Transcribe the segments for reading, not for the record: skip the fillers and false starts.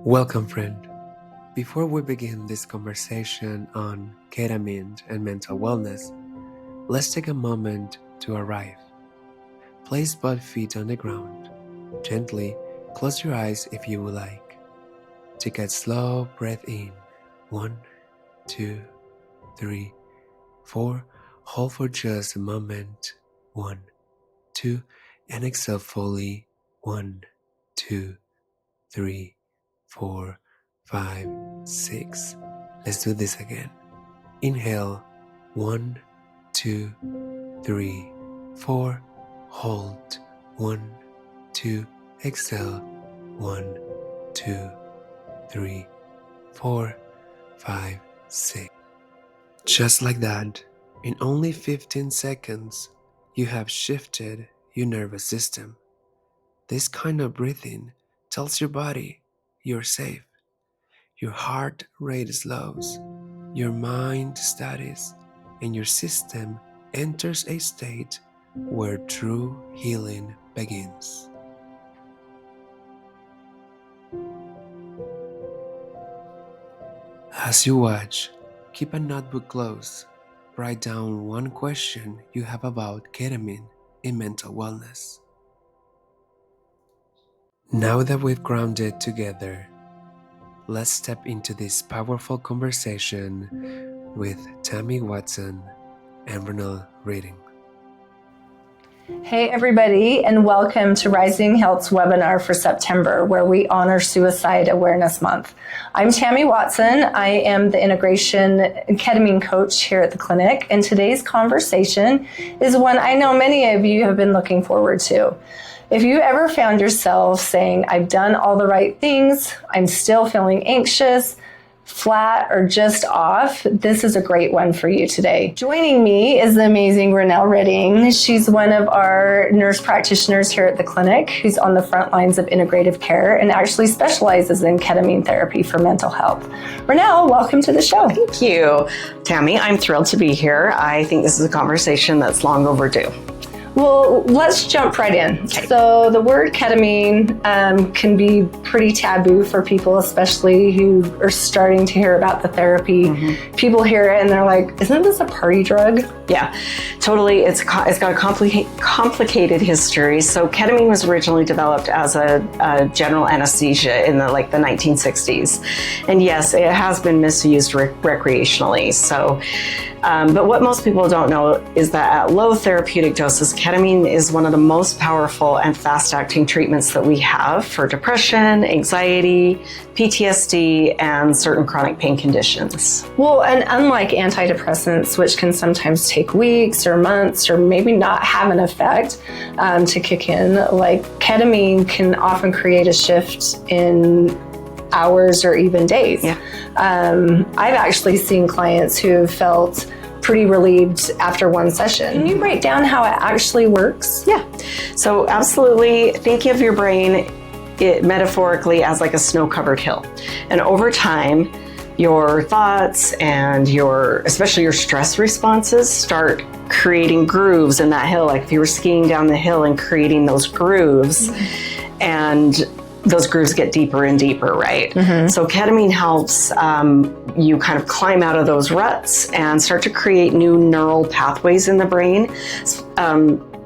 Welcome, friend. Before we begin this conversation on ketamine and mental wellness, let's take a moment to arrive. Place both feet on the ground. Gently close your eyes if you would like. Take a slow breath in. 1, 2, 3, 4. Hold for just a moment. 1, 2, and exhale fully. 1, 2, 3, 4, 5, 6. Let's do this again. Inhale. 1, 2, 3, 4. Hold. 1, 2. Exhale. 1, 2, 3, 4, 5, 6. Just like that, in only 15 seconds, you have shifted your nervous system. This kind of breathing tells your body you're safe. Your heart rate slows, your mind steadies, and your system enters a state where true healing begins. As you watch, keep a notebook close. Write down one question you have about ketamine in mental wellness. Now that we've grounded together, let's step into this powerful conversation with Tammy Watson and Renal Reading. Hey everybody, and welcome to Rising Health's webinar for September, where we honor Suicide Awareness Month. I'm Tammy Watson. I am the integration ketamine coach here at the clinic, and today's conversation is one I know many of you have been looking forward to. If you ever found yourself saying, I've done all the right things, I'm still feeling anxious, flat, or just off, this is a great one for you today. Joining me is the amazing Renal Reading. She's one of our nurse practitioners here at the clinic who's on the front lines of integrative care and actually specializes in ketamine therapy for mental health. Renal, welcome to the show. Thank you, Tammy. I'm thrilled to be here. I think this is a conversation that's long overdue. Well, let's jump right in. Okay. So the word ketamine can be pretty taboo for people, especially who are starting to hear about the therapy. Mm-hmm. People hear it and they're like, isn't this a party drug? Yeah, totally. It's got a complicated history. So ketamine was originally developed as a general anesthesia in the 1960s. And yes, it has been misused recreationally. So, but what most people don't know is that at low therapeutic doses, ketamine is one of the most powerful and fast-acting treatments that we have for depression, anxiety, PTSD, and certain chronic pain conditions. Well, and unlike antidepressants, which can sometimes take weeks or months or maybe not have an effect to kick in, like ketamine can often create a shift in hours or even days. Yeah. I've actually seen clients who have felt pretty relieved after one session. Can you break down how it actually works? Yeah. So absolutely, think of your brain metaphorically as like a snow-covered hill. And over time, your thoughts and especially your stress responses start creating grooves in that hill. Like if you were skiing down the hill and creating those grooves, and those grooves get deeper and deeper, right? Mm-hmm. So ketamine helps you kind of climb out of those ruts and start to create new neural pathways in the brain.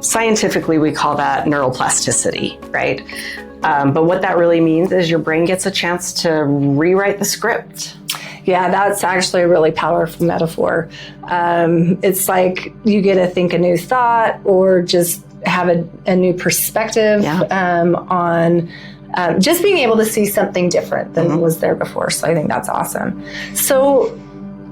Scientifically, we call that neuroplasticity, right? But what that really means is your brain gets a chance to rewrite the script. Yeah, that's actually a really powerful metaphor. It's like you get to think a new thought or just have a new perspective on just being able to see something different than was there before. So I think that's awesome. So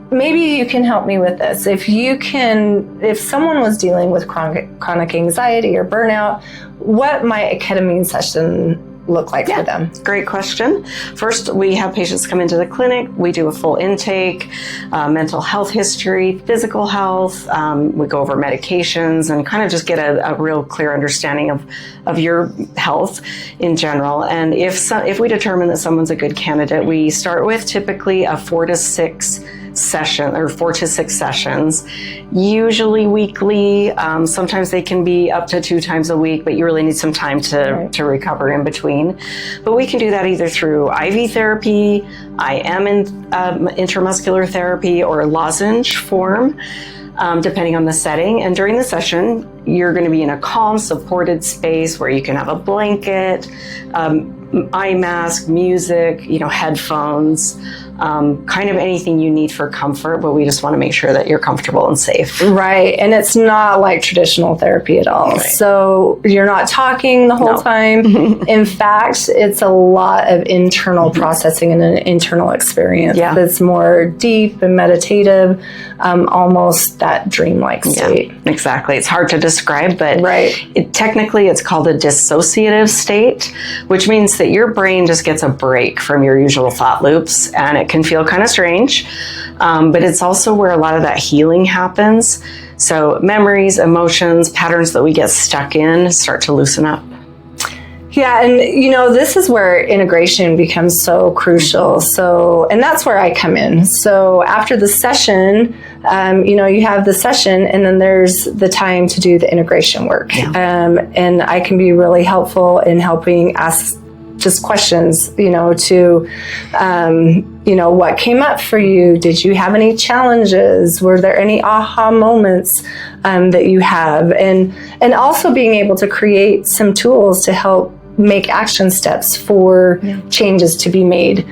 maybe you can help me with this. If someone was dealing with chronic anxiety or burnout, what might a ketamine session look like for them? Great question. First, we have patients come into the clinic. We do a full intake, mental health history, physical health. We go over medications and kind of just get a real clear understanding of your health in general. And if we determine that someone's a good candidate, we start with typically a 4 to 6 session or 4 to 6 sessions, usually weekly. Sometimes they can be up to 2 times a week, but you really need some time to recover in between. But we can do that either through IV therapy, IM intramuscular therapy, or lozenge form, depending on the setting. And during the session, you're going to be in a calm, supported space where you can have a blanket, eye mask, music, headphones, kind of anything you need for comfort, but we just want to make sure that you're comfortable and safe. Right. And it's not like traditional therapy at all. Right. So you're not talking the whole time. In fact, it's a lot of internal processing and an internal experience that's more deep and meditative, almost that dreamlike state. Yeah, exactly. It's hard to describe, but technically it's called a dissociative state, which means that your brain just gets a break from your usual thought loops, and it can feel kind of strange, but it's also where a lot of that healing happens. So memories, emotions, patterns that we get stuck in start to loosen up. Yeah, and this is where integration becomes so crucial. So, and that's where I come in. So after the session, you have the session, and then there's the time to do the integration work. And I can be really helpful in helping ask just questions, to, what came up for you? Did you have any challenges? Were there any aha moments that you have? And also being able to create some tools to help make action steps for changes to be made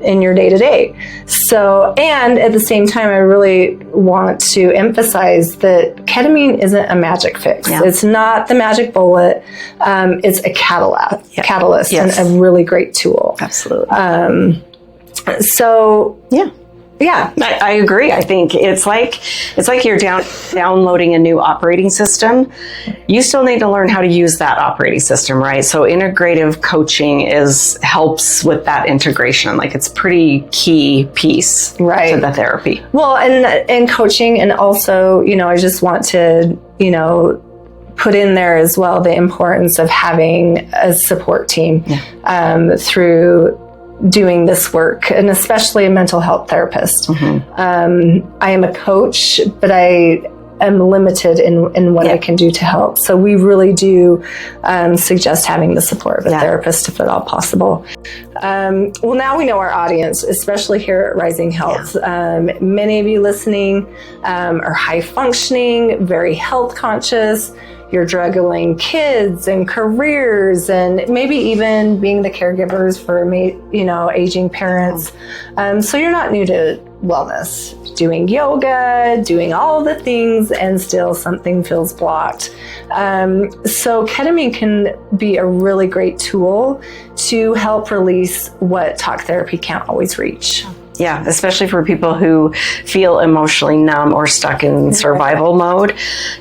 in your day-to-day. So, and at the same time, I really want to emphasize that ketamine isn't a magic fix. It's not the magic bullet. It's a catalyst and a really great tool. Absolutely. Yeah, I agree. I think it's like you're downloading a new operating system. You still need to learn how to use that operating system, right? So integrative coaching helps with that integration. Like, it's pretty key piece to the therapy. Well, and coaching, and also, I just want to, put in there as well the importance of having a support team through doing this work, and especially a mental health therapist. I am a coach, but I am limited in what I can do to help. So we really do suggest having the support of a therapist if at all possible. Well, now we know our audience, especially here at Rising Health. Many of you listening are high functioning, very health conscious. You're juggling kids and careers, and maybe even being the caregivers for, aging parents. So you're not new to wellness, doing yoga, doing all the things, and still something feels blocked. So ketamine can be a really great tool to help release what talk therapy can't always reach. Yeah, especially for people who feel emotionally numb or stuck in survival mode.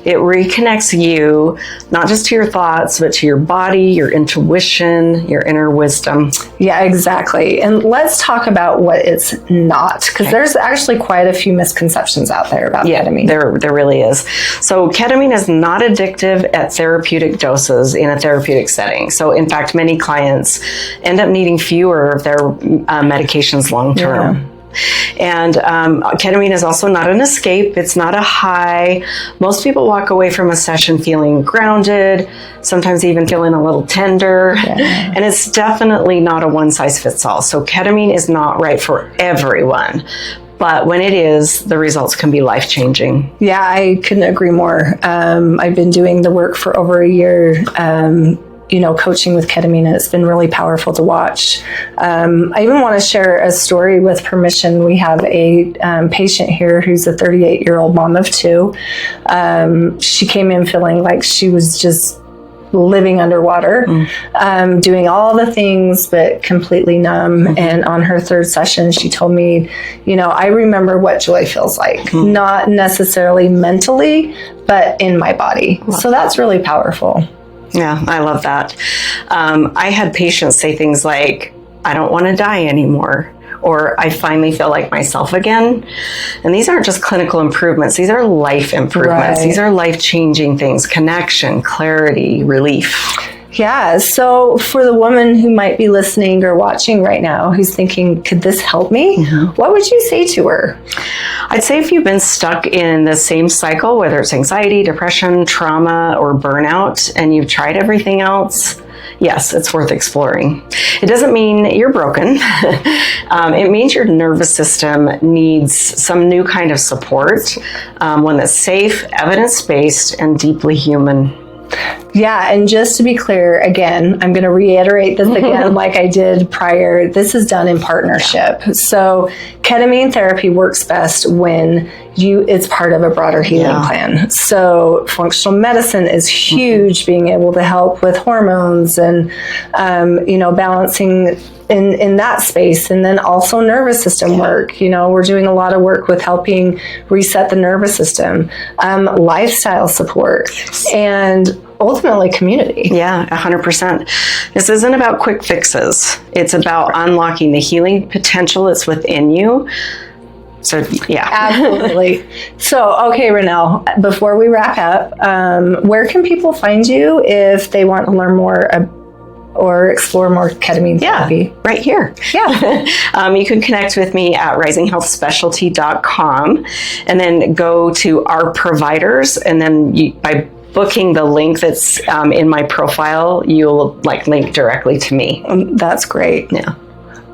It reconnects you, not just to your thoughts, but to your body, your intuition, your inner wisdom. Yeah, exactly. And let's talk about what it's not, because there's actually quite a few misconceptions out there about ketamine. There really is. So ketamine is not addictive at therapeutic doses in a therapeutic setting. So in fact, many clients end up needing fewer of their medications long term. And ketamine is also not an escape. It's not a high. Most people walk away from a session feeling grounded, sometimes even feeling a little tender. And it's definitely not a one-size-fits-all. So ketamine is not right for everyone. But when it is, the results can be life-changing. Yeah, I couldn't agree more. I've been doing the work for over a year, coaching with ketamine, and it's been really powerful to watch. I even want to share a story with permission. We have a patient here who's a 38-year-old mom of 2. She came in feeling like she was just living underwater, doing all the things, but completely numb. And on her 3rd session, she told me, I remember what joy feels like, not necessarily mentally, but in my body. So that's really powerful. Yeah, I love that. I had patients say things like, I don't want to die anymore, or I finally feel like myself again. And these aren't just clinical improvements. These are life improvements. These are life-changing things: connection, clarity, relief. Yeah. So for the woman who might be listening or watching right now, who's thinking, could this help me? What would you say to her? I'd say if you've been stuck in the same cycle, whether it's anxiety, depression, trauma, or burnout, and you've tried everything else, yes, it's worth exploring. It doesn't mean you're broken. It means your nervous system needs some new kind of support, one that's safe, evidence-based, and deeply human. Yeah, and just to be clear, again, I'm going to reiterate this again like I did prior. This is done in partnership. So ketamine therapy works best when it's part of a broader healing plan. So functional medicine is huge, being able to help with hormones and, balancing in that space. And then also nervous system work. We're doing a lot of work with helping reset the nervous system, lifestyle support, and ultimately community. Yeah, 100%. This isn't about quick fixes. It's about unlocking the healing potential that's within you. So, yeah. Absolutely. So, okay, Renelle, before we wrap up, where can people find you if they want to learn more or explore more ketamine therapy? Right here. Yeah. You can connect with me at risinghealthspecialty.com and then go to our providers, and then by booking the link that's in my profile, you'll link directly to me. That's great. Yeah.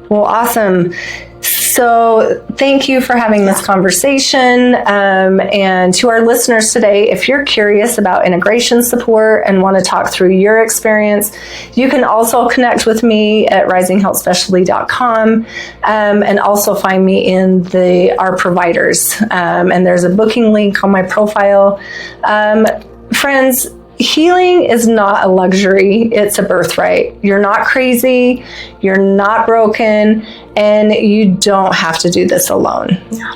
Well, awesome. So thank you for having this conversation. And to our listeners today, if you're curious about integration support and want to talk through your experience, you can also connect with me at risinghealthspecialty.com and also find me in our providers. And there's a booking link on my profile. Friends, healing is not a luxury, it's a birthright. You're not crazy, you're not broken, and you don't have to do this alone. Yeah.